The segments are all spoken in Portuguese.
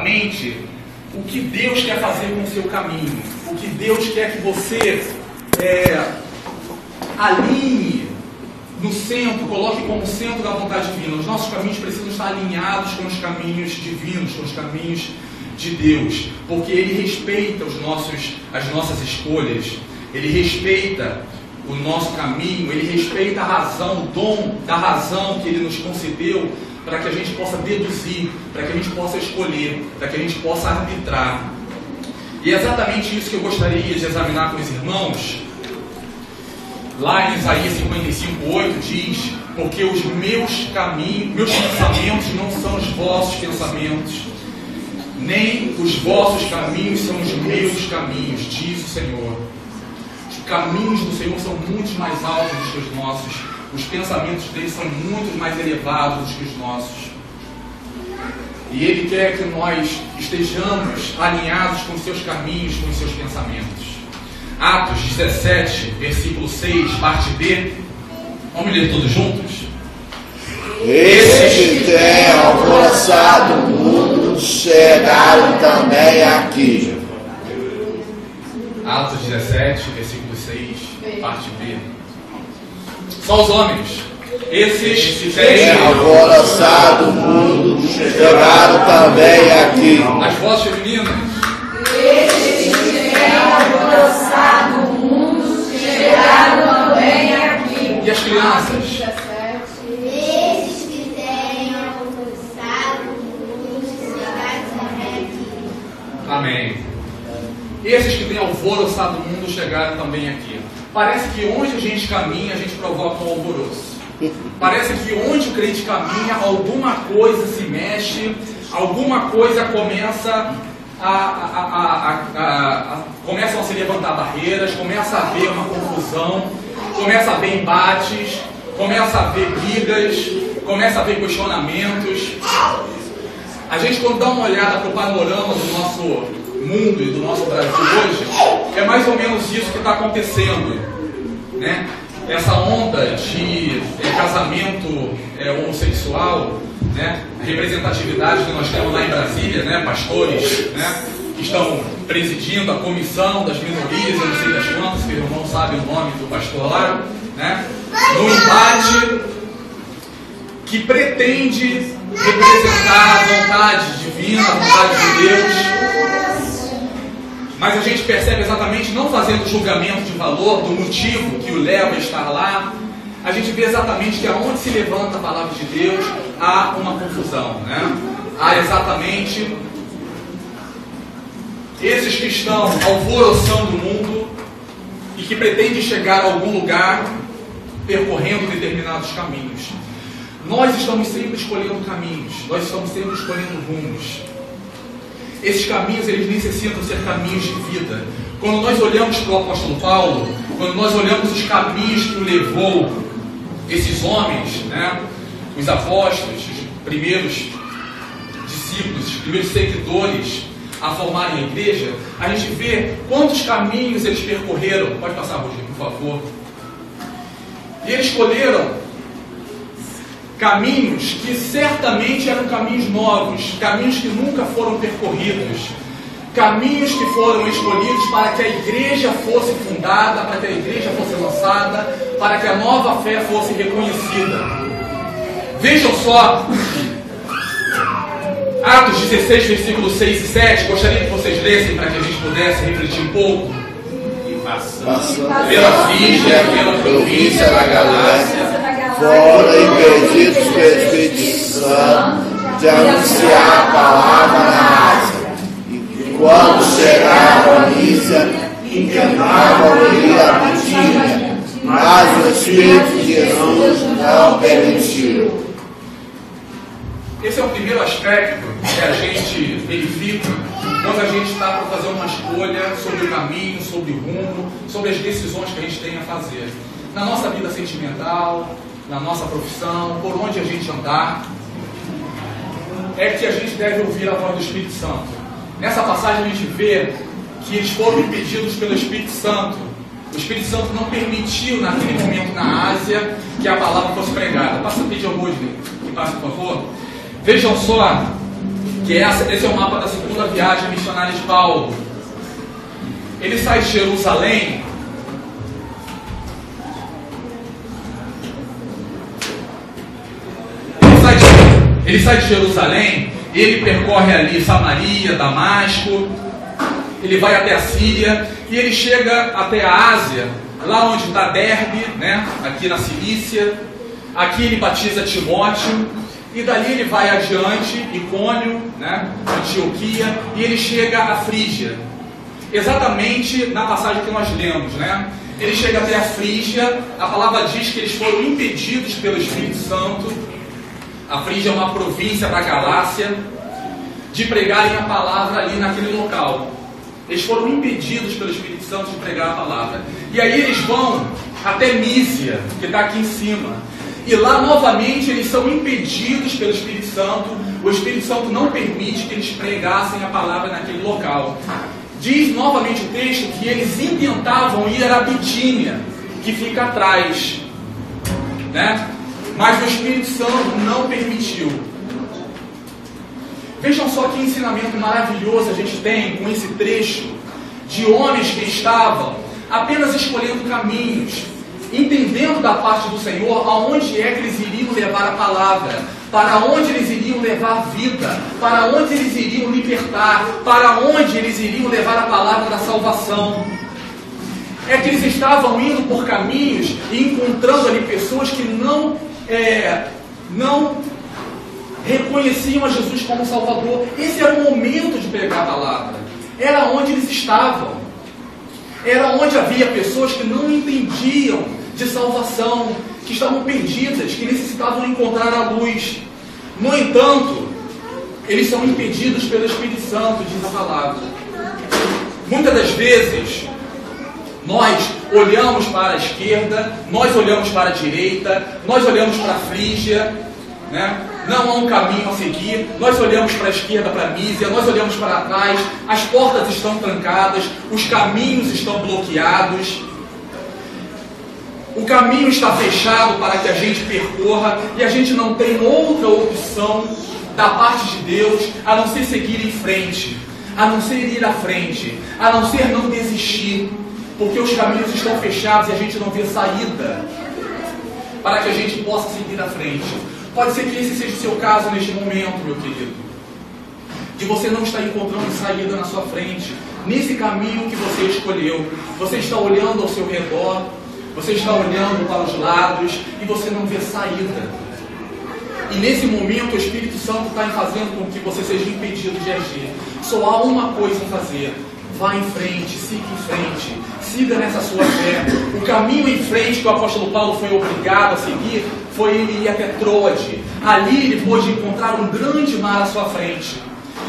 exatamente o que Deus quer fazer com o seu caminho, o que Deus quer que você alinhe no centro, coloque como centro da vontade divina. Os nossos caminhos precisam estar alinhados com os caminhos divinos, com os caminhos de Deus, porque Ele respeita as nossas escolhas, Ele respeita o nosso caminho, Ele respeita a razão, o dom da razão que Ele nos concedeu para que a gente possa deduzir, para que a gente possa escolher, para que a gente possa arbitrar. E é exatamente isso que eu gostaria de examinar com os irmãos. Lá em Isaías 55:8 diz: porque os meus caminhos, meus pensamentos não são os vossos pensamentos, nem os vossos caminhos são os meus caminhos, diz o Senhor. Os caminhos do Senhor são muito mais altos do que os nossos. Os pensamentos dele são muito mais elevados do que os nossos. E Ele quer que nós estejamos alinhados com os seus caminhos, com os seus pensamentos. Atos 17, versículo 6, parte B. Vamos ler todos juntos? Esses que têm alvoroçado o mundo chegaram também aqui. Atos 17, versículo 6, parte B. Só os homens. Esses que têm alvoroçado o mundo chegaram também aqui. As vozes femininas. Esses que têm alvoroçado o mundo chegaram também aqui. E as crianças? Esses que têm alvoroçado o mundo chegaram também aqui. Amém. Esses que têm alvoroçado o mundo chegaram também aqui. Parece que onde a gente caminha, a gente provoca um alvoroço. Parece que onde o crente caminha, alguma coisa se mexe, alguma coisa começa começam a se levantar barreiras, começa a haver uma confusão, começa a haver embates, começa a haver brigas, começa a haver questionamentos. A gente, quando dá uma olhada para o panorama do nosso mundo e do nosso Brasil hoje, é mais ou menos isso que está acontecendo, né? Essa onda de casamento homossexual, né? A representatividade que nós temos lá em Brasília, né? Pastores, né? Que estão presidindo a comissão das minorias, eu não sei das quantas, que o irmão sabe o nome do pastor lá, né? No embate que pretende representar a vontade divina, a vontade de Deus. Mas a gente percebe exatamente, não fazendo julgamento de valor, do motivo que o leva a estar lá, a gente vê exatamente que aonde se levanta a palavra de Deus, há uma confusão, né? Há exatamente esses que estão alvoroçando o mundo e que pretendem chegar a algum lugar percorrendo determinados caminhos. Nós estamos sempre escolhendo caminhos, nós estamos sempre escolhendo rumos. Esses caminhos, eles necessitam ser caminhos de vida. Quando nós olhamos para o apóstolo Paulo, quando nós olhamos os caminhos que o levou esses homens, né, os apóstolos, os primeiros discípulos, os primeiros seguidores a formarem a igreja, a gente vê quantos caminhos eles percorreram. Pode passar, Roger, por favor. E eles escolheram caminhos que certamente eram caminhos novos, caminhos que nunca foram percorridos, caminhos que foram escolhidos para que a igreja fosse fundada, para que a igreja fosse lançada, para que a nova fé fosse reconhecida. Vejam só, Atos 16, versículos 6 e 7, gostaria que vocês lessem para que a gente pudesse refletir um pouco. Passando Pela Frígia, pela província da Galácia, foram impedidos pelo Espírito Santo de anunciar a palavra na Ásia. E quando chegaram a Lícia, intentavam ir a Bitínia, mas o Espírito de Jesus não permitiu. Esse é o primeiro aspecto que a gente verifica quando a gente está para fazer uma escolha sobre o caminho, sobre o rumo, sobre as decisões que a gente tem a fazer. Na nossa vida sentimental, na nossa profissão, por onde a gente andar, é que a gente deve ouvir a voz do Espírito Santo. Nessa passagem a gente vê que eles foram impedidos pelo Espírito Santo. O Espírito Santo não permitiu naquele momento na Ásia que a palavra fosse pregada. Passa o vídeo hoje, que passa, por favor. Vejam só, que esse é o mapa da segunda viagem missionária de Paulo. Ele sai de Jerusalém. Ele sai de Jerusalém, ele percorre ali Samaria, Damasco, ele vai até a Síria e ele chega até a Ásia, lá onde está Derbe, né? Aqui na Cilícia. Aqui ele batiza Timóteo e dali ele vai adiante, Icônio, né? Antioquia, e ele chega a Frígia. Exatamente na passagem que nós lemos, né? Ele chega até a Frígia. A palavra diz que eles foram impedidos pelo Espírito Santo. A Frígia é uma província da Galácia, de pregarem a palavra ali naquele local. Eles foram impedidos pelo Espírito Santo de pregar a palavra. E aí eles vão até Mísia, que está aqui em cima. E lá novamente eles são impedidos pelo Espírito Santo. O Espírito Santo não permite que eles pregassem a palavra naquele local. Diz novamente o texto que eles intentavam ir a Bitínia, que fica atrás, né? Mas o Espírito Santo não permitiu. Vejam só que ensinamento maravilhoso a gente tem com esse trecho de homens que estavam apenas escolhendo caminhos, entendendo da parte do Senhor aonde é que eles iriam levar a palavra, para onde eles iriam levar a vida, para onde eles iriam libertar, para onde eles iriam levar a palavra da salvação. É que eles estavam indo por caminhos e encontrando ali pessoas que não reconheciam a Jesus como Salvador. Esse era o momento de pregar a palavra. Era onde eles estavam. Era onde havia pessoas que não entendiam de salvação, que estavam perdidas, que necessitavam encontrar a luz. No entanto, eles são impedidos pelo Espírito Santo, diz a palavra. Muitas das vezes, nós olhamos para a esquerda, nós olhamos para a direita, nós olhamos para a Frígia, né? Não há um caminho a seguir, nós olhamos para a esquerda, para a Mísia, nós olhamos para trás, as portas estão trancadas, os caminhos estão bloqueados, o caminho está fechado para que a gente percorra e a gente não tem outra opção da parte de Deus a não ser seguir em frente, a não ser ir à frente, a não ser não desistir. Porque os caminhos estão fechados e a gente não vê saída para que a gente possa seguir à frente. Pode ser que esse seja o seu caso neste momento, meu querido. De você não estar encontrando saída na sua frente, nesse caminho que você escolheu. Você está olhando ao seu redor, você está olhando para os lados e você não vê saída. E nesse momento o Espírito Santo está fazendo com que você seja impedido de agir. Só há uma coisa a fazer. Vá em frente, siga em frente, siga nessa sua fé. O caminho em frente que o apóstolo Paulo foi obrigado a seguir foi ele ir até Troade. Ali ele pôde encontrar um grande mar à sua frente.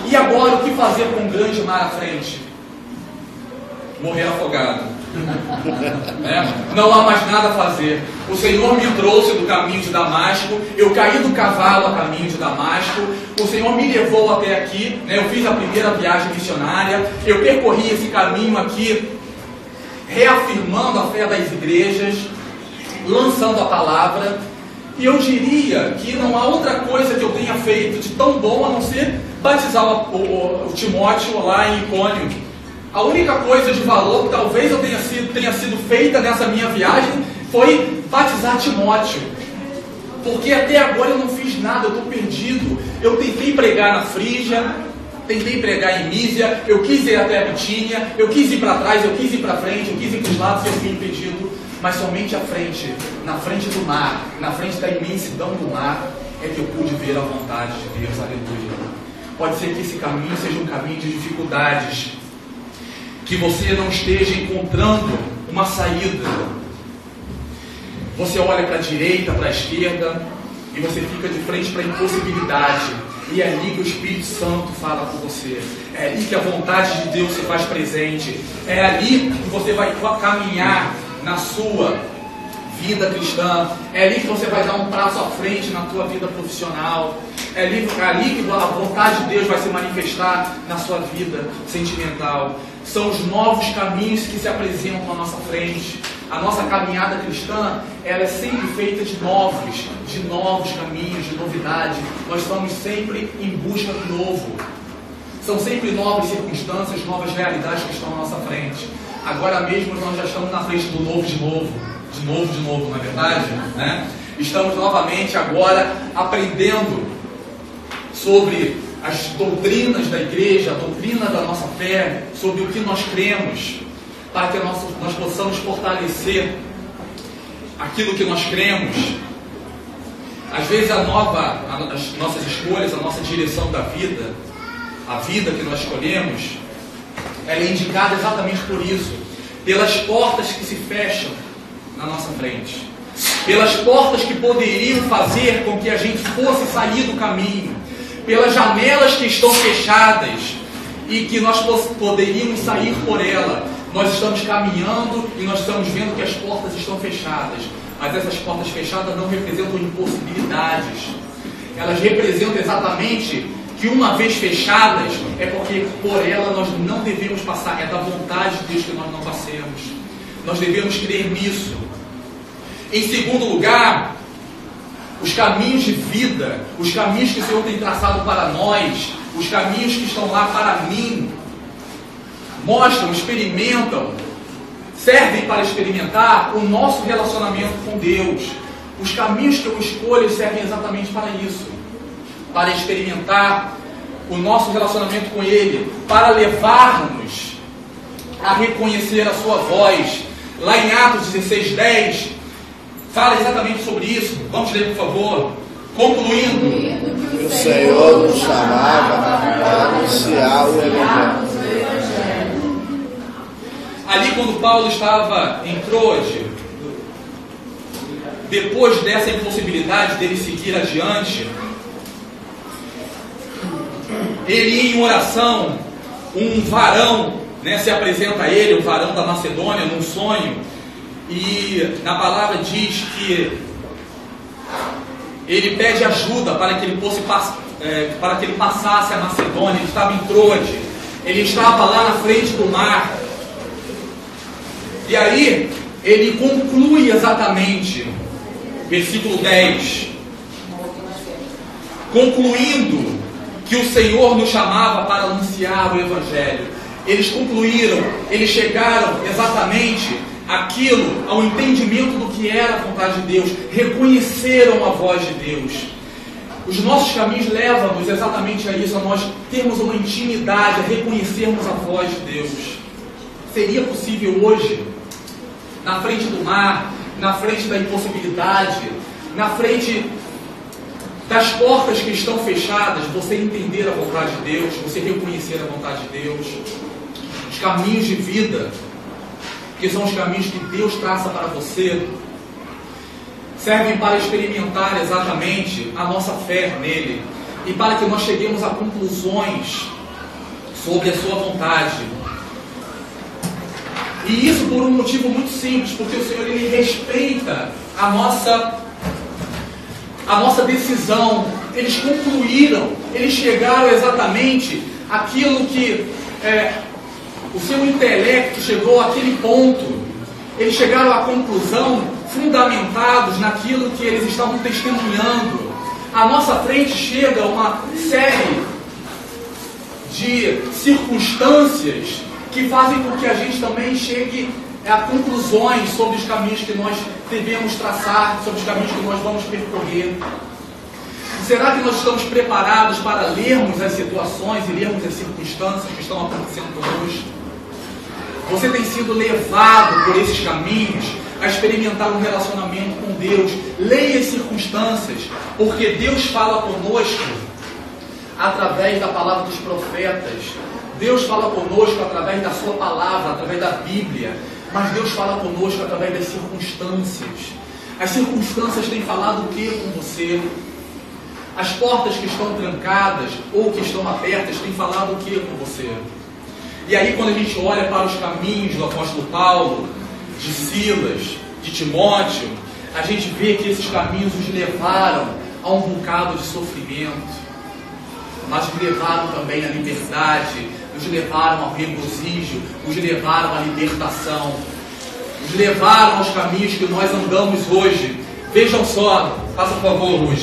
E agora o que fazer com um grande mar à frente? Morrer afogado. Não há mais nada a fazer. O Senhor me trouxe do caminho de Damasco, eu caí do cavalo a caminho de Damasco, o Senhor me levou até aqui, né? Eu fiz a primeira viagem missionária, eu percorri esse caminho aqui, reafirmando a fé das igrejas, lançando a palavra, e eu diria que não há outra coisa que eu tenha feito de tão bom a não ser batizar o Timóteo lá em Icônio. A única coisa de valor que talvez eu tenha sido feita nessa minha viagem foi batizar Timóteo. Porque até agora eu não fiz nada, eu estou perdido. Eu tentei pregar na Frígia, tentei pregar em Mísia, eu quis ir até a Bitínia, eu quis ir para trás, eu quis ir para frente, eu quis ir para os lados e eu fui impedido. Mas somente à frente, na frente do mar, na frente da imensidão do mar, é que eu pude ver a vontade de Deus. Aleluia. Pode ser que esse caminho seja um caminho de dificuldades, que você não esteja encontrando uma saída. Você olha para a direita, para a esquerda, e você fica de frente para a impossibilidade. E é ali que o Espírito Santo fala com você. É ali que a vontade de Deus se faz presente. É ali que você vai caminhar na sua vida cristã. É ali que você vai dar um passo à frente na tua vida profissional. É ali que a vontade de Deus vai se manifestar na sua vida sentimental. São os novos caminhos que se apresentam à nossa frente. A nossa caminhada cristã, ela é sempre feita de novos caminhos, de novidade. Nós estamos sempre em busca do novo. São sempre novas circunstâncias, novas realidades que estão à nossa frente. Agora mesmo nós já estamos na frente do novo de novo, não é verdade? Né? Estamos novamente agora aprendendo sobre as doutrinas da igreja, a doutrina da nossa fé, sobre o que nós cremos, para que nós possamos fortalecer aquilo que nós cremos. Às vezes as nossas escolhas, a nossa direção da vida, a vida que nós escolhemos, ela é indicada exatamente por isso, pelas portas que se fecham na nossa frente, pelas portas que poderiam fazer com que a gente fosse sair do caminho, pelas janelas que estão fechadas e que nós poderíamos sair por ela. Nós estamos caminhando e nós estamos vendo que as portas estão fechadas, mas essas portas fechadas não representam impossibilidades, elas representam exatamente que uma vez fechadas, é porque por ela nós não devemos passar, é da vontade de Deus que nós não passemos. Nós devemos crer nisso. Em segundo lugar, os caminhos de vida, os caminhos que o Senhor tem traçado para nós, os caminhos que estão lá para mim, mostram, experimentam, servem para experimentar o nosso relacionamento com Deus. Os caminhos que eu escolho servem exatamente para isso, para experimentar o nosso relacionamento com Ele, para levar-nos a reconhecer a sua voz. Lá em Atos 16:10, fala exatamente sobre isso. Vamos ler, por favor. Concluindo, o Senhor nos chamava para anunciar o Evangelho. Ali quando Paulo estava em Troade, depois dessa impossibilidade dele seguir adiante, ele em oração, um varão, se apresenta a ele, o varão da Macedônia, num sonho, e na palavra diz que ele pede ajuda para que ele passasse a Macedônia. Ele estava em Troade, ele estava lá na frente do mar, e aí ele conclui exatamente, versículo 10, concluindo que o Senhor nos chamava para anunciar o Evangelho. Eles concluíram, eles chegaram exatamente aquilo, ao entendimento do que era a vontade de Deus, reconheceram a voz de Deus. Os nossos caminhos levam-nos exatamente a isso, a nós termos uma intimidade, a reconhecermos a voz de Deus. Seria possível hoje, na frente do mar, na frente da impossibilidade, na frente das portas que estão fechadas, você entender a vontade de Deus, você reconhecer a vontade de Deus, os caminhos de vida, que são os caminhos que Deus traça para você, servem para experimentar exatamente a nossa fé nele e para que nós cheguemos a conclusões sobre a sua vontade. E isso por um motivo muito simples, porque o Senhor ele respeita a nossa decisão. Eles concluíram, eles chegaram exatamente àquilo que o seu intelecto chegou àquele ponto. Eles chegaram à conclusão fundamentados naquilo que eles estavam testemunhando. À nossa frente chega uma série de circunstâncias que fazem com que a gente também chegue a conclusões sobre os caminhos que nós devemos traçar, sobre os caminhos que nós vamos percorrer. Será que nós estamos preparados para lermos as situações e lermos as circunstâncias que estão acontecendo conosco? Você tem sido levado por esses caminhos a experimentar um relacionamento com Deus. Leia as circunstâncias, porque Deus fala conosco através da palavra dos profetas. Deus fala conosco através da sua palavra, através da Bíblia. Mas Deus fala conosco através das circunstâncias. As circunstâncias têm falado o que com você? As portas que estão trancadas ou que estão abertas têm falado o que com você? E aí quando a gente olha para os caminhos do apóstolo Paulo, de Silas, de Timóteo, a gente vê que esses caminhos os levaram a um bocado de sofrimento, mas os levaram também à liberdade, nos levaram ao regozijo, nos levaram à libertação, nos levaram aos caminhos que nós andamos hoje. Vejam só, faça por favor, Luz.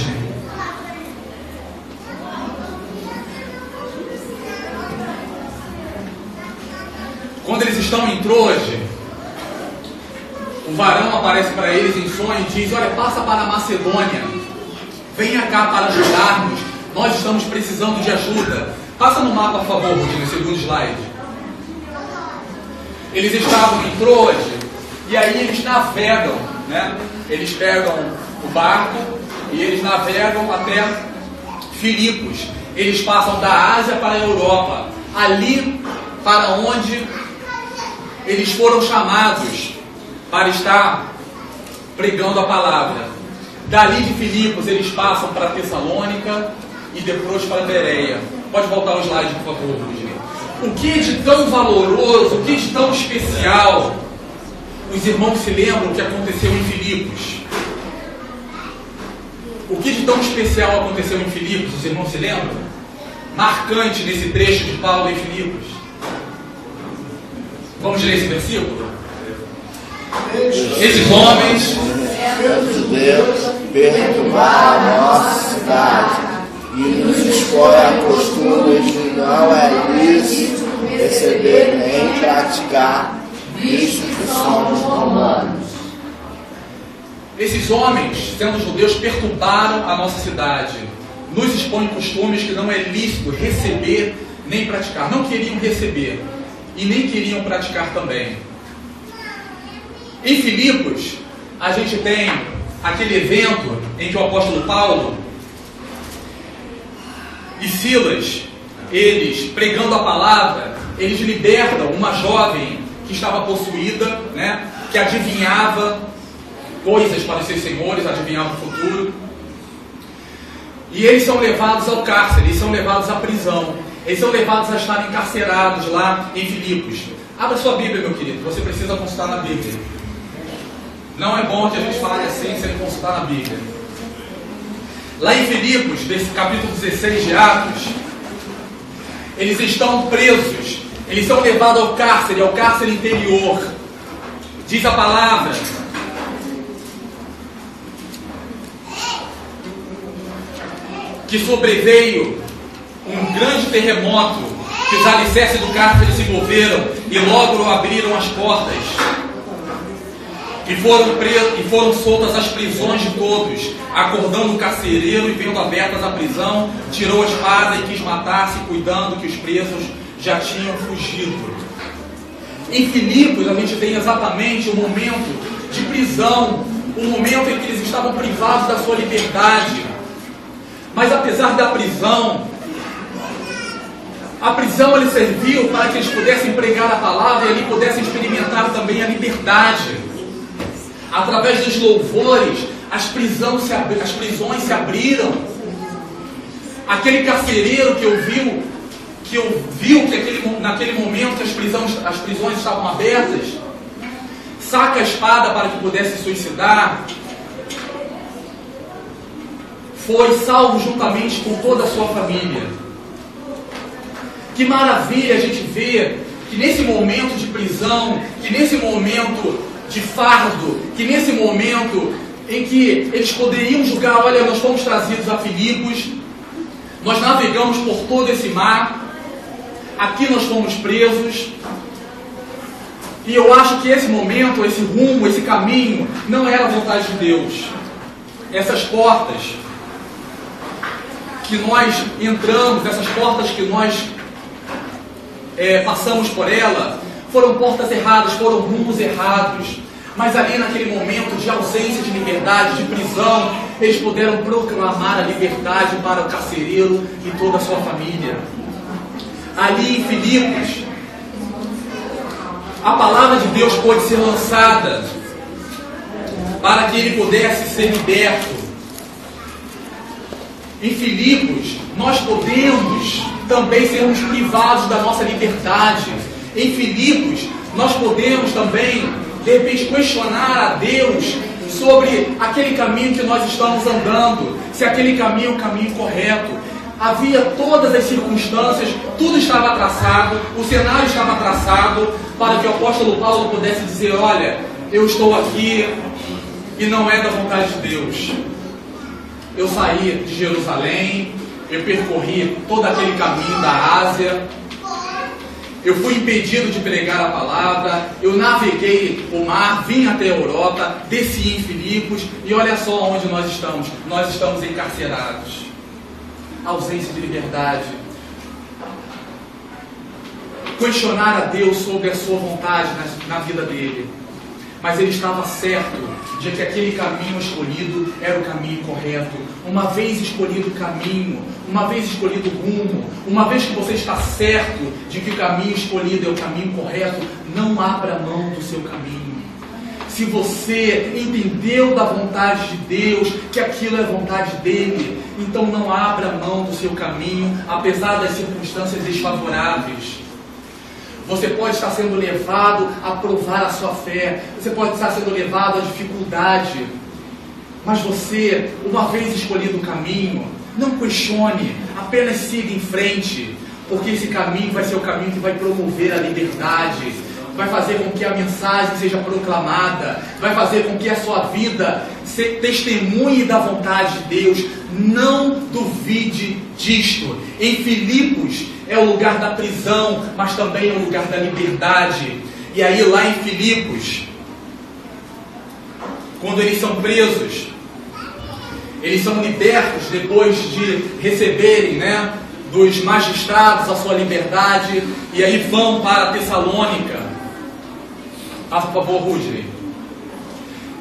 Quando eles estão em Troade, o varão aparece para eles em sonho e diz: olha, passa para a Macedônia, venha cá para ajudarmos, nós estamos precisando de ajuda. Passa no mapa, por favor, no segundo slide. Eles estavam em Troade e aí eles navegam, né? Eles pegam o barco e eles navegam até Filipos. Eles passam da Ásia para a Europa, ali para onde eles foram chamados para estar pregando a palavra. Dali de Filipos eles passam para Tessalônica e depois para Bereia. Pode voltar o slide, por favor, Rudinei. O que de tão valoroso, o que de tão especial os irmãos se lembram que aconteceu em Filipos? O que de tão especial aconteceu em Filipos? Os irmãos se lembram? Marcante nesse trecho de Paulo em Filipos. Vamos ler esse versículo? Esses homens, Deus, perturbar a nossa cidade e nos expõe a costumes que não é lícito receber nem praticar, visto que somos romanos. Esses homens, sendo judeus, perturbaram a nossa cidade, nos expõem costumes que não é lícito receber nem praticar. Não queriam receber e nem queriam praticar também. Em Filipos, a gente tem aquele evento em que o apóstolo Paulo e Silas, eles pregando a palavra, eles libertam uma jovem que estava possuída, né, que adivinhava coisas para os seus senhores, adivinhava o futuro. E eles são levados ao cárcere, eles são levados à prisão, eles são levados a estar encarcerados lá em Filipos. Abra sua Bíblia, meu querido, você precisa consultar na Bíblia. Não é bom que a gente fale assim sem consultar na Bíblia. Lá em Filipos, nesse capítulo 16 de Atos, eles estão presos, eles são levados ao cárcere interior. Diz a palavra que sobreveio um grande terremoto, que os alicerces do cárcere se moveram e logo abriram as portas. E foram soltas as prisões de todos. Acordando o carcereiro e vendo abertas a prisão, tirou a espada e quis matar-se, cuidando que os presos já tinham fugido. Em Filipos a gente tem exatamente o momento de prisão, o momento em que eles estavam privados da sua liberdade. Mas apesar da prisão, a prisão ele serviu para que eles pudessem pregar a palavra e ali pudessem experimentar também a liberdade. Através dos louvores, as prisões se abriram. Aquele carcereiro que viu que naquele momento as prisões estavam abertas, saca a espada para que pudesse se suicidar, foi salvo juntamente com toda a sua família. Que maravilha a gente ver que nesse momento de prisão, que nesse momento de fardo, que nesse momento em que eles poderiam julgar, olha, nós fomos trazidos a Filipos, nós navegamos por todo esse mar, aqui nós fomos presos, e eu acho que esse momento, esse rumo, esse caminho, não era a vontade de Deus. Essas portas que nós entramos, essas portas que nós passamos por ela, foram portas erradas, foram rumos errados. Mas ali naquele momento de ausência de liberdade, de prisão, eles puderam proclamar a liberdade para o carcereiro e toda a sua família. Ali em Filipos, a palavra de Deus pôde ser lançada para que ele pudesse ser liberto. Em Filipos, nós podemos também sermos privados da nossa liberdade. Em Filipos, nós podemos também, de repente, questionar a Deus sobre aquele caminho que nós estamos andando, se aquele caminho é o caminho correto. Havia todas as circunstâncias, tudo estava traçado, o cenário estava traçado, para que o apóstolo Paulo pudesse dizer, olha, eu estou aqui e não é da vontade de Deus. Eu saí de Jerusalém, eu percorri todo aquele caminho da Ásia, eu fui impedido de pregar a palavra, eu naveguei o mar, vim até a Europa, desci em Filipos, e olha só onde nós estamos encarcerados. Ausência de liberdade. Questionar a Deus sobre a sua vontade na vida dele. Mas ele estava certo de que aquele caminho escolhido era o caminho correto. Uma vez escolhido o caminho, uma vez escolhido o rumo, uma vez que você está certo de que o caminho escolhido é o caminho correto, não abra mão do seu caminho. Se você entendeu da vontade de Deus, que aquilo é vontade dele, então não abra mão do seu caminho, apesar das circunstâncias desfavoráveis. Você pode estar sendo levado a provar a sua fé. Você pode estar sendo levado à dificuldade. Mas você, uma vez escolhido o caminho, não questione, apenas siga em frente. Porque esse caminho vai ser o caminho que vai promover a liberdade. Vai fazer com que a mensagem seja proclamada. Vai fazer com que a sua vida se testemunhe da vontade de Deus. Não duvide disto. Em Filipos é o lugar da prisão, mas também é o lugar da liberdade. E aí lá em Filipos, quando eles são presos, eles são libertos depois de receberem, dos magistrados a sua liberdade, e aí vão para Tessalônica. Por favor, Rudney.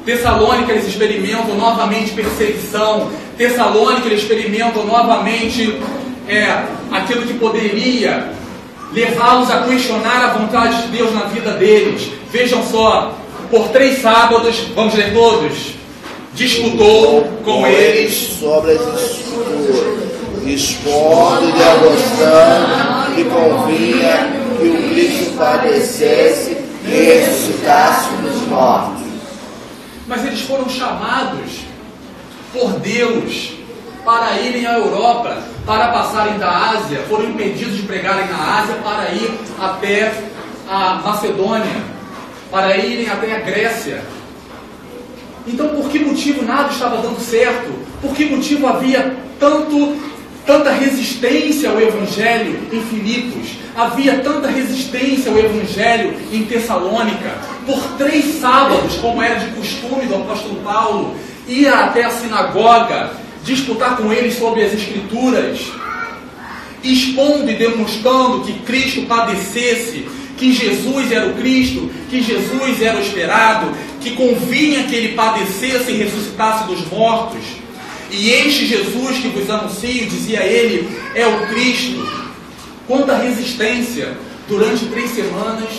Tessalônica, eles experimentam novamente perseguição. Tessalônica, eles experimentam novamente aquilo que poderia levá-los a questionar a vontade de Deus na vida deles. Vejam só, por 3 sábados, vamos ler todos, disputou com eles sobre as escrituras, expondo-lhe a questão que convinha que o Cristo padecesse e ressuscitasse dos mortos. Mas eles foram chamados por Deus para irem à Europa, para passarem da Ásia, foram impedidos de pregarem na Ásia para ir até a Macedônia, para irem até a Grécia. Então, por que motivo nada estava dando certo? Por que motivo havia tanta resistência ao Evangelho em Filipos? Havia tanta resistência ao Evangelho em Tessalônica? Por 3 sábados, como era de costume do apóstolo Paulo, ia até a sinagoga, disputar com eles sobre as Escrituras, expondo e demonstrando que Cristo padecesse, que Jesus era o Cristo, que Jesus era o esperado, que convinha que ele padecesse e ressuscitasse dos mortos. E este Jesus que vos anuncio, dizia ele, é o Cristo. Quanta resistência durante 3 semanas,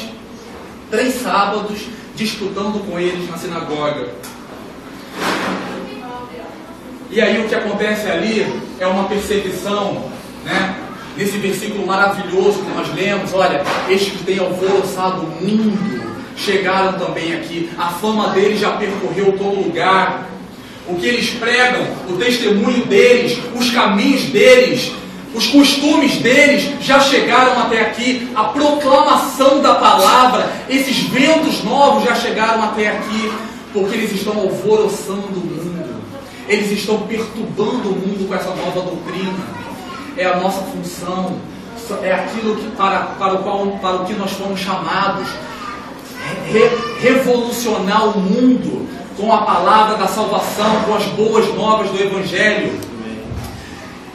3 sábados, disputando com eles na sinagoga. E aí o que acontece ali é uma perseguição, nesse versículo maravilhoso que nós lemos. Olha, estes que têm alvoroçado o mundo chegaram também aqui. A fama deles já percorreu todo lugar. O que eles pregam, o testemunho deles, os caminhos deles, os costumes deles já chegaram até aqui. A proclamação da palavra, esses ventos novos já chegaram até aqui, porque eles estão alvoroçando o mundo. Eles estão perturbando o mundo com essa nova doutrina. É a nossa função, é aquilo que, para o que nós fomos chamados. Revolucionar o mundo com a palavra da salvação, com as boas novas do Evangelho.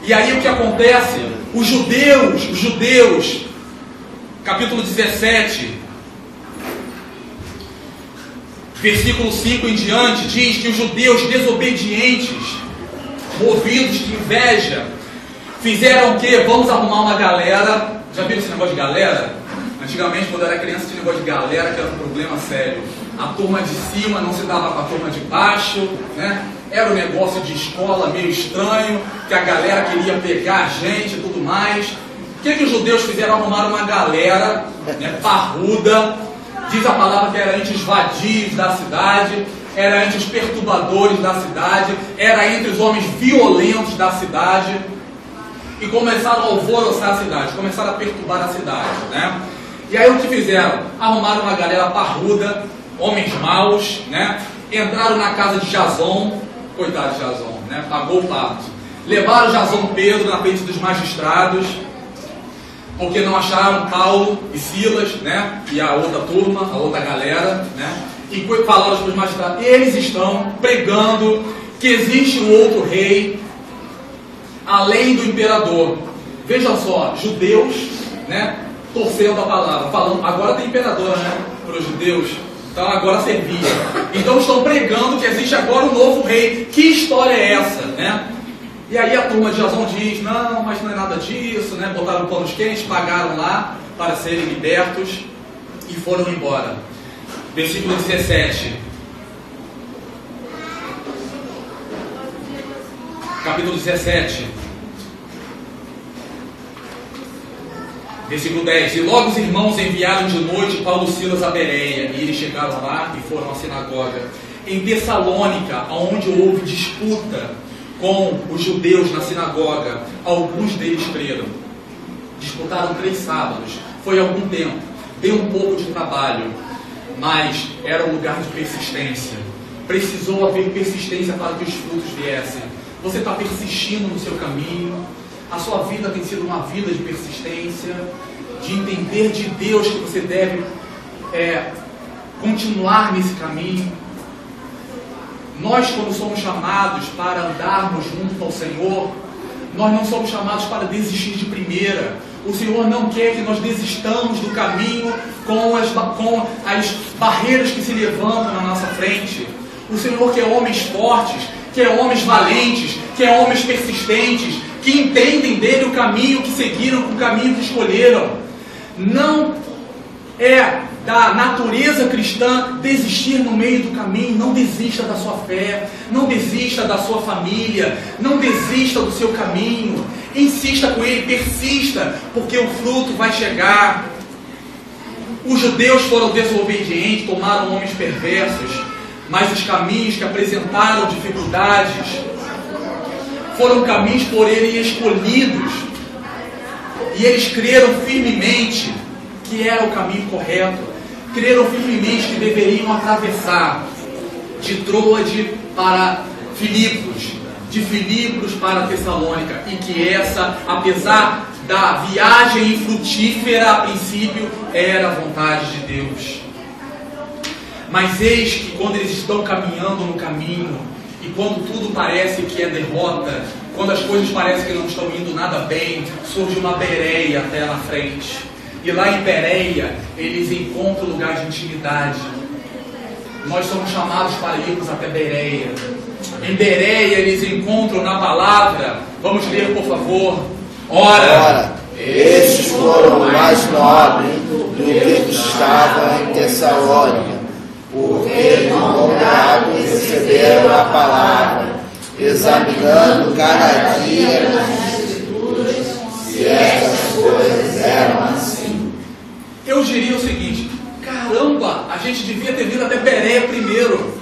E aí o que acontece? Os judeus, capítulo 17, versículo 5 em diante, diz que os judeus desobedientes, movidos de inveja, fizeram o quê? Vamos arrumar uma galera. Já viram esse negócio de galera? Antigamente, quando eu era criança, tinha negócio de galera que era um problema sério. A turma de cima não se dava com a turma de baixo, Era um negócio de escola meio estranho, que a galera queria pegar a gente e tudo mais. O que os judeus fizeram? Arrumaram uma galera parruda. Diz a palavra que era entre os vadios da cidade, era entre os perturbadores da cidade, era entre os homens violentos da cidade. E começaram a alvoroçar a cidade, começaram a perturbar a cidade, E aí o que fizeram? Arrumaram uma galera parruda, homens maus, Entraram na casa de Jason, coitado de Jason, Pagou o pato. Levaram Jason Pedro na frente dos magistrados. porque não acharam Paulo e Silas, né? E a outra turma, a outra galera, né? E falaram para os magistrados, eles estão pregando que existe um outro rei além do imperador. Vejam só, judeus, né? Torcendo a palavra, falando, agora tem imperador, né? Para os judeus, então agora servia. Então estão pregando que existe agora um novo rei. Que história é essa, né? E aí a turma de Jasão diz, não, mas não é nada disso, né? Botaram panos quentes, pagaram lá para serem libertos e foram embora. Versículo 17. Capítulo 17. Versículo 10. E logo os irmãos enviaram de noite Paulo e Silas a Bereia, e eles chegaram lá e foram à sinagoga. Em Tessalônica, onde houve disputa com os judeus na sinagoga, alguns deles creram. Disputaram 3 sábados, foi algum tempo, deu um pouco de trabalho, mas era um lugar de persistência. Precisou haver persistência para que os frutos viessem. Você está persistindo no seu caminho, a sua vida tem sido uma vida de persistência, de entender de Deus que você deve continuar nesse caminho. Nós, quando somos chamados para andarmos junto ao Senhor, nós não somos chamados para desistir de primeira. O Senhor não quer que nós desistamos do caminho com as barreiras que se levantam na nossa frente. O Senhor quer homens fortes, quer homens valentes, quer homens persistentes, que entendem dele o caminho que seguiram, o caminho que escolheram. Não é da natureza cristã desistir no meio do caminho. Não desista da sua fé, não desista da sua família, não desista do seu caminho. Insista com ele, persista, porque o fruto vai chegar. Os judeus foram desobedientes, tomaram homens perversos, mas os caminhos que apresentaram dificuldades foram caminhos por ele escolhidos, e eles creram firmemente que era o caminho correto, creram firmemente que deveriam atravessar de Troade para Filipos, de Filipos para Tessalônica, e que essa, apesar da viagem infrutífera a princípio, era a vontade de Deus. Mas eis que quando eles estão caminhando no caminho, e quando tudo parece que é derrota, quando as coisas parecem que não estão indo nada bem, surge uma Bereia até na frente. E lá em Bereia, eles encontram lugar de intimidade. Nós somos chamados para irmos até Bereia. Em Bereia, eles encontram na palavra, vamos ler por favor. Ora, estes foram mais nobres do que estavam em Tessalônica, porque no bom grado receberam a palavra, examinando cada dia nas Escrituras se essas coisas eram assim. Eu diria o seguinte: caramba, a gente devia ter vindo até Bereia primeiro,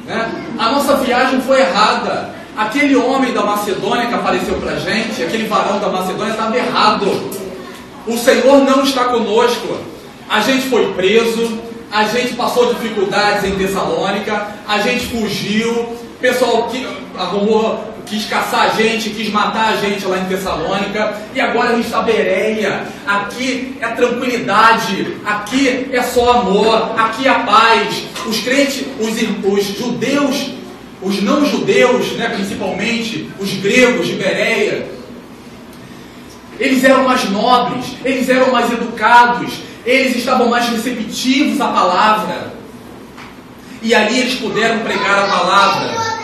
né? A nossa viagem foi errada. Aquele homem da Macedônia que apareceu para a gente, aquele varão da Macedônia, estava errado. O Senhor não está conosco. A gente foi preso, a gente passou dificuldades em Tessalônica, a gente fugiu, o pessoal que arrumou, quis caçar a gente, quis matar a gente lá em Tessalônica, e agora a gente está Bereia. Aqui é tranquilidade, aqui é só amor, aqui é a paz. Os crentes, os judeus, os não judeus, né, principalmente os gregos de Bereia, eles eram mais nobres, eles eram mais educados, eles estavam mais receptivos à palavra, e ali eles puderam pregar a palavra.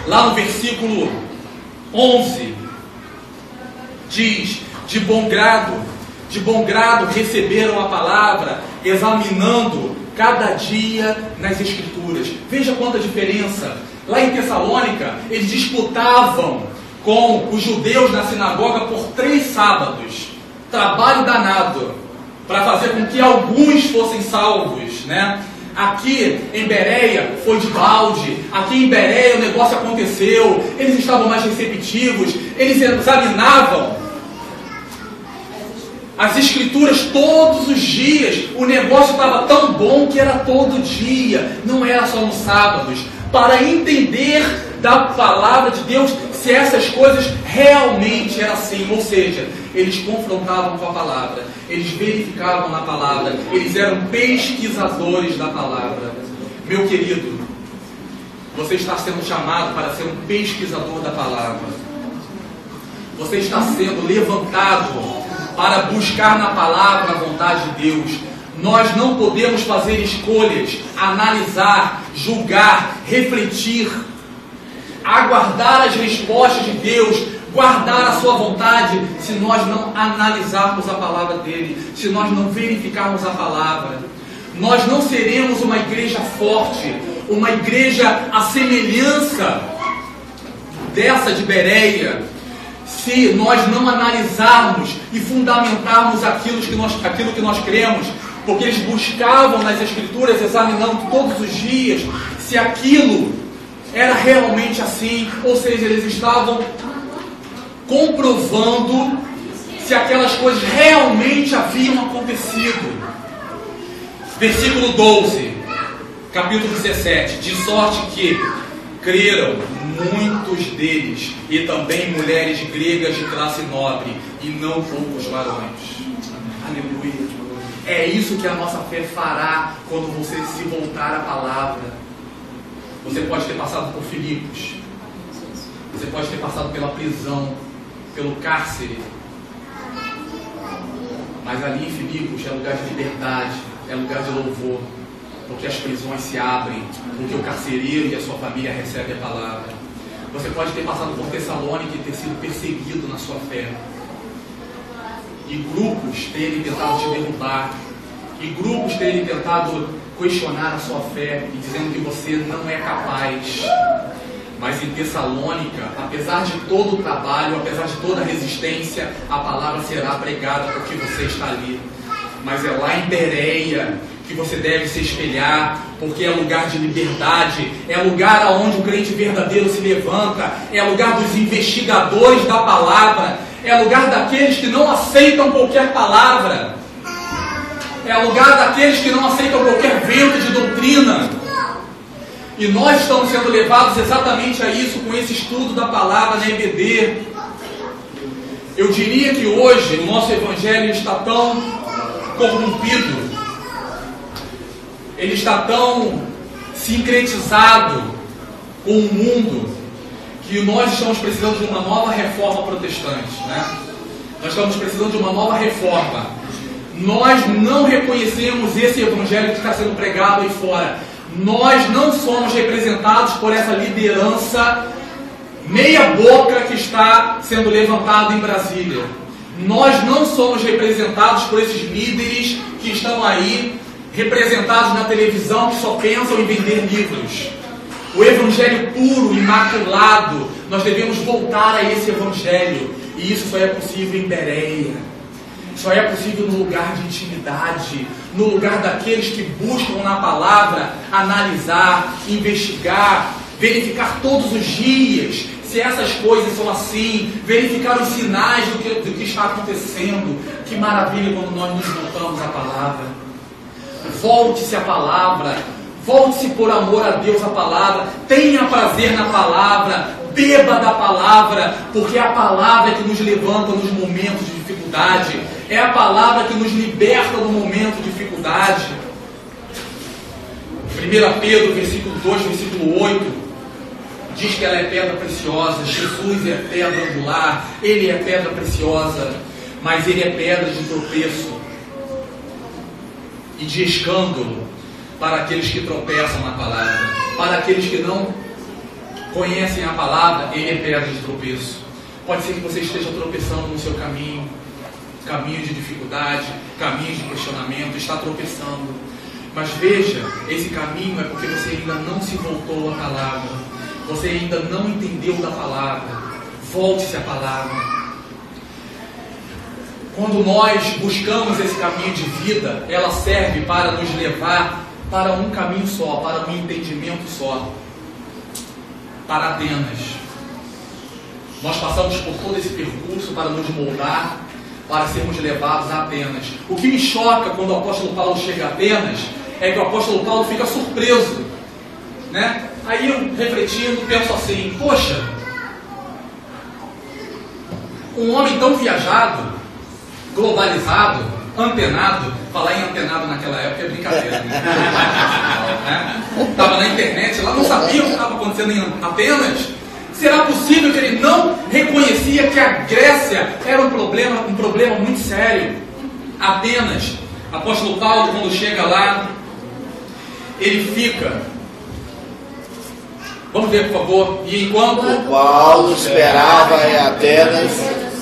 Lá no versículo 11 diz: de bom grado receberam a palavra, examinando cada dia nas Escrituras. Veja quanta diferença. Lá em Tessalônica, eles disputavam com os judeus na sinagoga por 3 sábados. Trabalho danado para fazer com que alguns fossem salvos, né? Aqui em Bereia foi de balde. Aqui em Bereia o negócio aconteceu. Eles estavam mais receptivos. Eles examinavam as Escrituras todos os dias. O negócio estava tão bom que era todo dia, não era só nos sábados, para entender da palavra de Deus se essas coisas realmente eram assim. Ou seja, eles confrontavam com a palavra, eles verificavam na palavra, eles eram pesquisadores da palavra. Meu querido, você está sendo chamado para ser um pesquisador da palavra. Você está sendo levantado para buscar na palavra a vontade de Deus. Nós não podemos fazer escolhas, analisar, julgar, refletir, aguardar as respostas de Deus, guardar a sua vontade, se nós não analisarmos a palavra dele, se nós não verificarmos a palavra. Nós não seremos uma igreja forte, uma igreja à semelhança dessa de Bereia, se nós não analisarmos e fundamentarmos aquilo que nós cremos, porque eles buscavam nas Escrituras, examinando todos os dias, se aquilo era realmente assim, ou seja, eles estavam comprovando se aquelas coisas realmente haviam acontecido. Versículo 12, capítulo 17, de sorte que creram muitos deles, e também mulheres gregas de classe nobre, e não poucos varões. Aleluia. É isso que a nossa fé fará quando você se voltar à palavra. Você pode ter passado por Filipos, você pode ter passado pela prisão, pelo cárcere, mas ali em Filipos é lugar de liberdade, é lugar de louvor, porque as prisões se abrem, porque o carcereiro e a sua família recebem a palavra. Você pode ter passado por Tessalônica e ter sido perseguido na sua fé, e grupos terem tentado te derrubar, e grupos terem tentado questionar a sua fé e dizendo que você não é capaz. Mas em Tessalônica, apesar de todo o trabalho, apesar de toda a resistência, a palavra será pregada porque você está ali. Mas é lá em Bereia que você deve se espelhar, porque é lugar de liberdade, é lugar onde o crente verdadeiro se levanta, é lugar dos investigadores da palavra, é lugar daqueles que não aceitam qualquer palavra, é lugar daqueles que não aceitam qualquer vento de doutrina. E nós estamos sendo levados exatamente a isso com esse estudo da palavra na EBD. Eu diria que hoje o nosso evangelho está tão corrompido, ele está tão sincretizado com o mundo, que nós estamos precisando de uma nova reforma protestante, né? Nós estamos precisando de uma nova reforma. Nós não reconhecemos esse evangelho que está sendo pregado aí fora. Nós não somos representados por essa liderança meia boca que está sendo levantada em Brasília. Nós não somos representados por esses líderes que estão aí, representados na televisão, que só pensam em vender livros. O evangelho puro, imaculado, nós devemos voltar a esse evangelho. E isso só é possível em Bereia. Só é possível no lugar de intimidade, no lugar daqueles que buscam na palavra analisar, investigar, verificar todos os dias se essas coisas são assim, verificar os sinais do que está acontecendo. Que maravilha quando nós nos voltamos à palavra. Volte-se à palavra, volte-se por amor a Deus à palavra, tenha prazer na palavra, beba da palavra, porque é a palavra que nos levanta nos momentos de dificuldade, é a palavra que nos liberta no momento de dificuldade. 1 Pedro, versículo 2, versículo 8, diz que ela é pedra preciosa. Jesus é pedra angular, Ele é pedra preciosa, mas Ele é pedra de tropeço e de escândalo para aqueles que tropeçam na palavra, para aqueles que não conhecem a palavra. Ele é pedra de tropeço. Pode ser que você esteja tropeçando no seu caminho, caminho de dificuldade, caminho de questionamento, está tropeçando. Mas veja, esse caminho é porque você ainda não se voltou à palavra, você ainda não entendeu da palavra. Volte-se à palavra. Quando nós buscamos esse caminho de vida, ela serve para nos levar para um caminho só, para um entendimento só, para Atenas. Nós passamos por todo esse percurso para nos moldar, para sermos levados a Atenas. O que me choca quando o apóstolo Paulo chega a Atenas é que o apóstolo Paulo fica surpreso, né? Aí eu, refletindo, penso assim: poxa, um homem tão viajado, globalizado, antenado. Falar em antenado naquela época é brincadeira, né? Estava na internet, lá não sabia o que estava acontecendo em Atenas. Será possível que ele não reconhecia que a Grécia era um problema muito sério? Atenas, apóstolo Paulo, quando chega lá, ele fica. Vamos ver, por favor. E enquanto Paulo esperava em Atenas,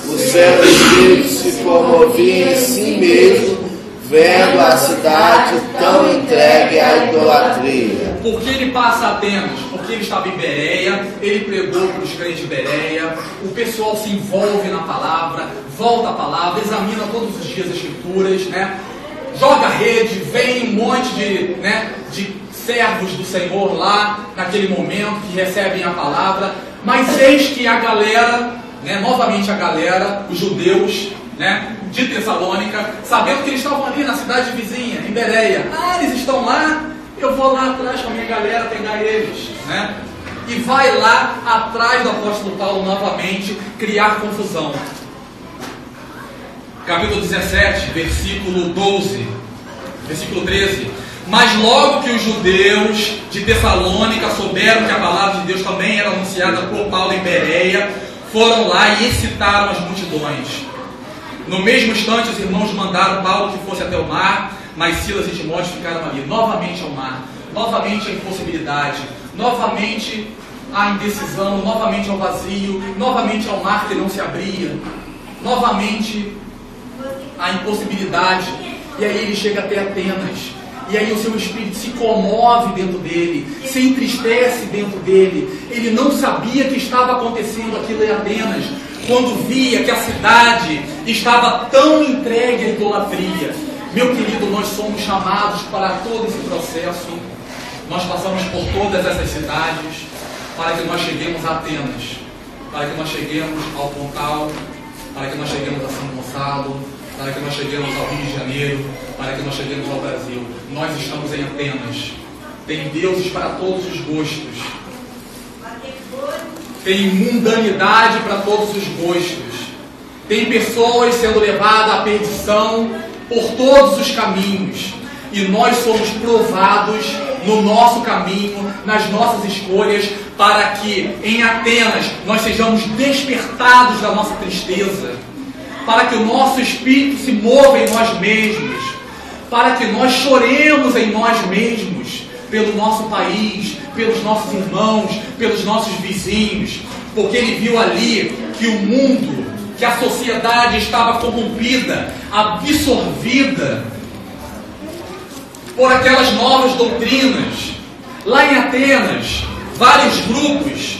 o seu espírito se comovia em si mesmo, vendo a cidade tão entregue à idolatria. Por que ele passa a Atenas? Porque ele estava em Bereia, ele pregou para os crentes de Bereia, o pessoal se envolve na palavra, volta a palavra, examina todos os dias as escrituras, né? Joga rede, vem um monte de servos do Senhor lá, naquele momento, que recebem a palavra, mas eis que a galera, novamente a galera, os judeus, de Tessalônica, sabendo que eles estavam ali na cidade vizinha, em Bereia, eles estão lá, eu vou lá atrás com a minha galera pegar eles, e vai lá atrás do apóstolo Paulo novamente, criar confusão. Capítulo 17, versículo 12, versículo 13. Mas logo que os judeus de Tessalônica souberam que a palavra de Deus também era anunciada por Paulo em Bereia, foram lá e excitaram as multidões. No mesmo instante, os irmãos mandaram Paulo que fosse até o mar, mas Silas e Timóteo ficaram ali. Novamente ao mar, novamente a impossibilidade, novamente a indecisão, novamente ao vazio, novamente ao mar que não se abria, novamente a impossibilidade. E aí ele chega até Atenas. E aí o seu espírito se comove dentro dele, se entristece dentro dele. Ele não sabia que estava acontecendo aquilo em Atenas, quando via que a cidade estava tão entregue à idolatria. Meu querido, nós somos chamados para todo esse processo. Nós passamos por todas essas cidades para que nós cheguemos a Atenas, para que nós cheguemos ao Pontal, para que nós cheguemos a São Gonçalo, para que nós cheguemos ao Rio de Janeiro, para que nós cheguemos ao Brasil. Nós estamos em Atenas. Tem deuses para todos os gostos. Tem mundanidade para todos os gostos. Tem pessoas sendo levadas à perdição por todos os caminhos. E nós somos provados no nosso caminho, nas nossas escolhas, para que em Atenas nós sejamos despertados da nossa tristeza, para que o nosso espírito se mova em nós mesmos, para que nós choremos em nós mesmos, pelo nosso país, pelos nossos irmãos, pelos nossos vizinhos, porque ele viu ali que o mundo, que a sociedade estava corrompida, absorvida por aquelas novas doutrinas. Lá em Atenas, vários grupos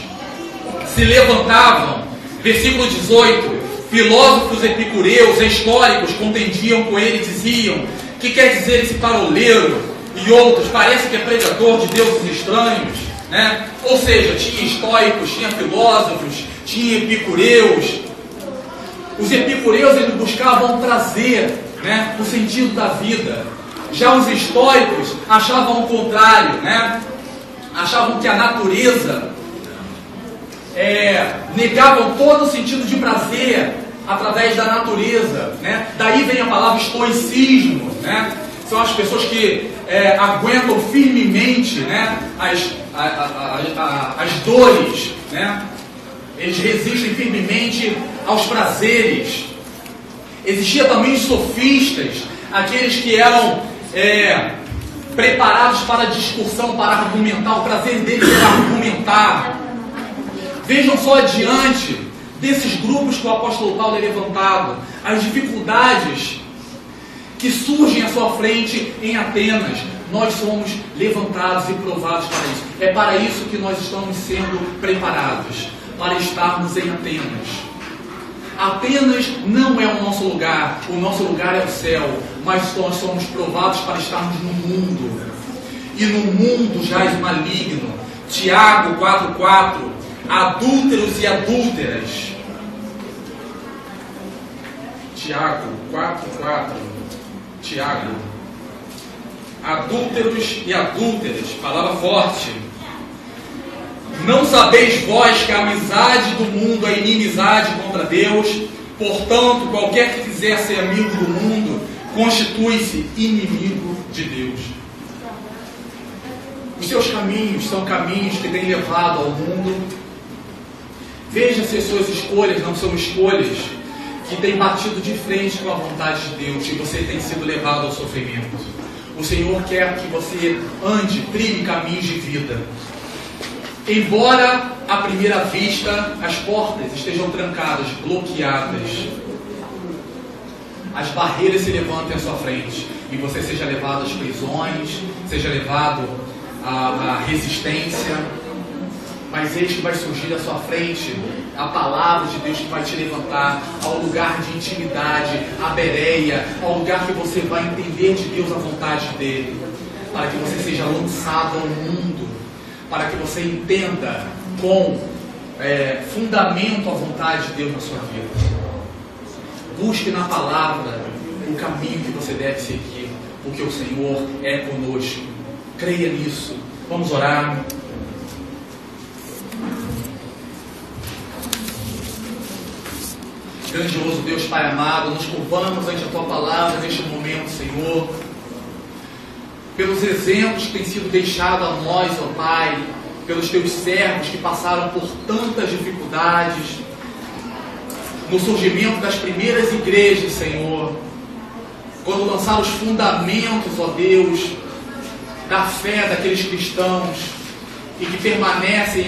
se levantavam. Versículo 18. Filósofos epicureus e históricos contendiam com ele e diziam: que quer dizer esse paroleiro? E outros, parece que é pregador de deuses estranhos, Ou seja, tinha estoicos, tinha filósofos, tinha epicureus. Os epicureus, eles buscavam prazer, o sentido da vida. Já os estoicos achavam o contrário, Achavam que a natureza negavam todo o sentido de prazer através da natureza, Daí vem a palavra estoicismo, São as pessoas que aguentam firmemente, as dores, Eles resistem firmemente aos prazeres. Existia também os sofistas, aqueles que eram preparados para a discussão, para argumentar. O prazer deles era argumentar. Vejam só adiante desses grupos que o apóstolo Paulo é levantado, as dificuldades que surgem à sua frente em Atenas. Nós somos levantados e provados para isso. É para isso que nós estamos sendo preparados, para estarmos em Atenas. Atenas não é o nosso lugar é o céu, mas nós somos provados para estarmos no mundo. E no mundo jaz o maligno. Tiago 4,4. Adúlteros e adúlteras. Tiago 4,4. Tiago. Adúlteros e adúlteras. Palavra forte. Não sabeis vós que a amizade do mundo é inimizade contra Deus? Portanto, qualquer que quiser ser amigo do mundo, constitui-se inimigo de Deus. Os seus caminhos são caminhos que têm levado ao mundo. Veja se as suas escolhas não são escolhas que têm batido de frente com a vontade de Deus e você tem sido levado ao sofrimento. O Senhor quer que você ande, trilhe caminhos de vida. Embora à primeira vista as portas estejam trancadas, bloqueadas, as barreiras se levantem à sua frente e você seja levado às prisões, seja levado à resistência, mas eis que vai surgir à sua frente a palavra de Deus que vai te levantar ao lugar de intimidade, à Bereia, ao lugar que você vai entender de Deus a vontade dele, para que você seja lançado ao mundo, para que você entenda com fundamento a vontade de Deus na sua vida. Busque na palavra o caminho que você deve seguir, porque o Senhor é conosco. Creia nisso. Vamos orar. Grandioso Deus Pai amado, nos curvamos ante a Tua palavra neste momento, Senhor, pelos exemplos que têm sido deixados a nós, ó Pai, pelos Teus servos que passaram por tantas dificuldades, no surgimento das primeiras igrejas, Senhor, quando lançaram os fundamentos, ó Deus, da fé daqueles cristãos e que permanecem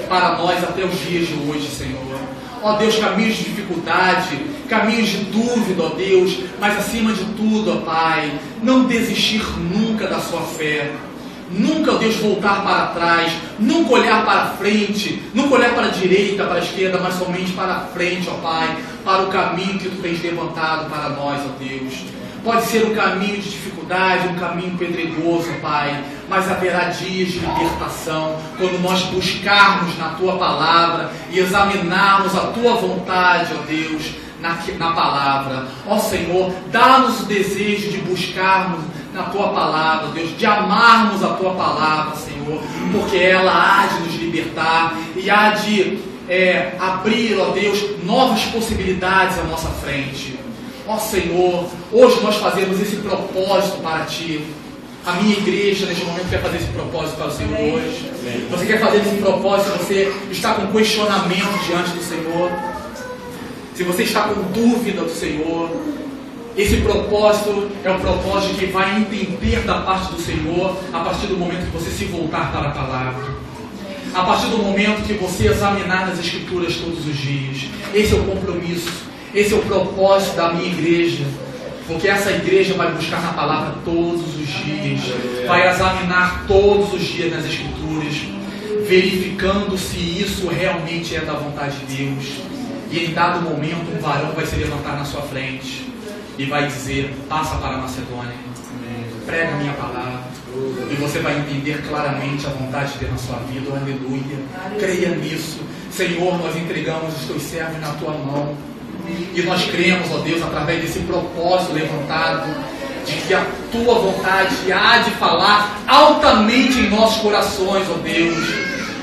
para nós até os dias de hoje, Senhor. Ó Deus, caminhos de dificuldade, caminhos de dúvida, ó Deus, mas acima de tudo, ó Pai, não desistir nunca da sua fé. Nunca, ó Deus, voltar para trás, nunca olhar para frente, nunca olhar para a direita, para a esquerda, mas somente para a frente, ó Pai, para o caminho que Tu tens levantado para nós, ó Deus. Pode ser um caminho de dificuldade, um caminho pedregoso, Pai, mas haverá dias de libertação, quando nós buscarmos na Tua palavra e examinarmos a Tua vontade, ó Deus, na palavra. Ó Senhor, dá-nos o desejo de buscarmos na Tua palavra, Deus, de amarmos a Tua palavra, Senhor, porque ela há de nos libertar e há de abrir, ó Deus, novas possibilidades à nossa frente. Ó Senhor, hoje nós fazemos esse propósito para Ti. A minha igreja neste momento quer fazer esse propósito para o Senhor hoje. Você quer fazer esse propósito, você está com questionamento diante do Senhor, se você está com dúvida do Senhor, esse propósito é o propósito que vai entender da parte do Senhor a partir do momento que você se voltar para a palavra, a partir do momento que você examinar nas Escrituras todos os dias. Esse é o compromisso, esse é o propósito da minha igreja, porque essa igreja vai buscar na palavra todos os dias, vai examinar todos os dias nas Escrituras, verificando se isso realmente é da vontade de Deus. E em dado momento um varão vai se levantar na sua frente e vai dizer: passa para a Macedônia, prega a minha palavra, e você vai entender claramente a vontade de Deus na sua vida. Aleluia, creia nisso. Senhor, nós entregamos os Teus servos na Tua mão, e nós cremos, ó Deus, através desse propósito levantado, de que a Tua vontade há de falar altamente em nossos corações, ó Deus.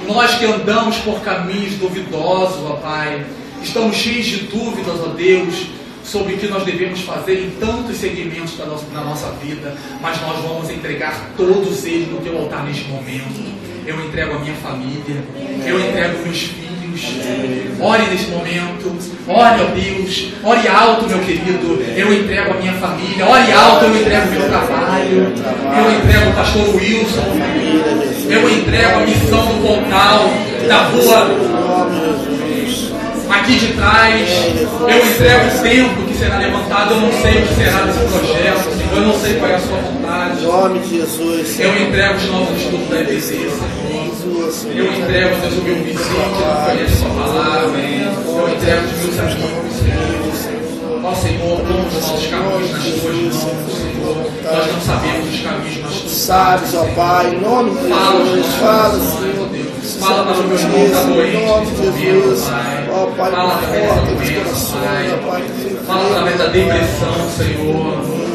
Nós que andamos por caminhos duvidosos, ó Pai, estamos cheios de dúvidas, ó Deus, sobre o que nós devemos fazer em tantos segmentos da nossa vida, mas nós vamos entregar todos eles no Teu altar neste momento. Eu entrego a minha família, eu entrego meus filhos. Ore neste momento, ore, ó Deus, ore alto, meu querido. Eu entrego a minha família, ore alto, eu entrego o meu trabalho, eu entrego o pastor Wilson, eu entrego a missão do portal da rua aqui de trás, eu entrego o templo que será levantado. Eu não sei o que será desse projeto, Senhor, eu não sei qual é a Sua vontade. Em nome de Jesus. Eu entrego os novos estudos da EBC, Senhor. Eu entrego, Deus, o meu vizinho que não conhece a Sua palavra. Eu entrego os meus amigos, Senhor. Ó Senhor, põe os nossos caminhos nas Tuas mãos, Senhor. Nós não sabemos os caminhos, mas Tu sabes, ó Pai, em nome de Jesus. Fala, Senhor. Fala para o meu irmão que está doente nesse momento, Pai. Ó Pai, Fala através dessa doença, Pai. Fala através da depressão, Senhor.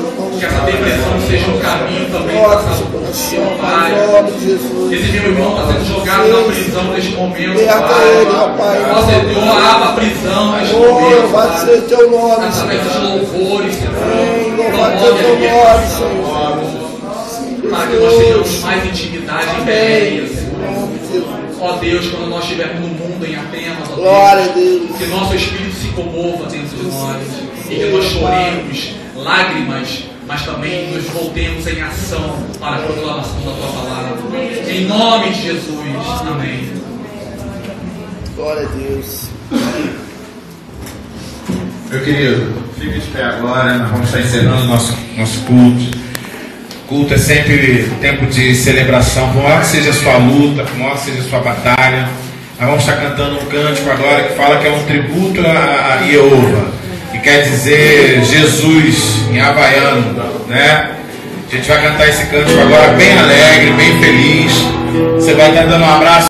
Que essa depressão seja um caminho também Toca para seu o coração, Pai. Pai, em nome de Jesus. Esse meu irmão está sendo jogado na prisão neste momento, Liberta ele, ó Pai. Pai. Ó Senhor, abra a prisão neste Oh, momento, louvado Pai. seja teu nome, Através dos Senhor. louvores, Senhor. Amém. Louvado Promove seja a teu nome, libertação, Senhor. para que nós tenhamos mais intimidade em Bereia, Em Senhor. nome de Jesus. Ó Deus, quando nós estivermos no mundo, em Atenas, ó Glória a Deus, Deus. que nosso espírito se comova dentro de nós e que nós choremos lágrimas, mas também nos voltemos em ação para a proclamação da Tua palavra. Em nome de Jesus. Amém. Glória a Deus. Meu querido, fique de pé agora, nós vamos estar encerrando nosso culto. Culto é sempre tempo de celebração, por maior que seja a sua luta, por maior que seja a sua batalha. Nós vamos estar cantando um cântico agora que fala que é um tributo a Jeová, que quer dizer Jesus em havaiano, né? A gente vai cantar esse cântico agora bem alegre, bem feliz. Você vai estar dando um abraço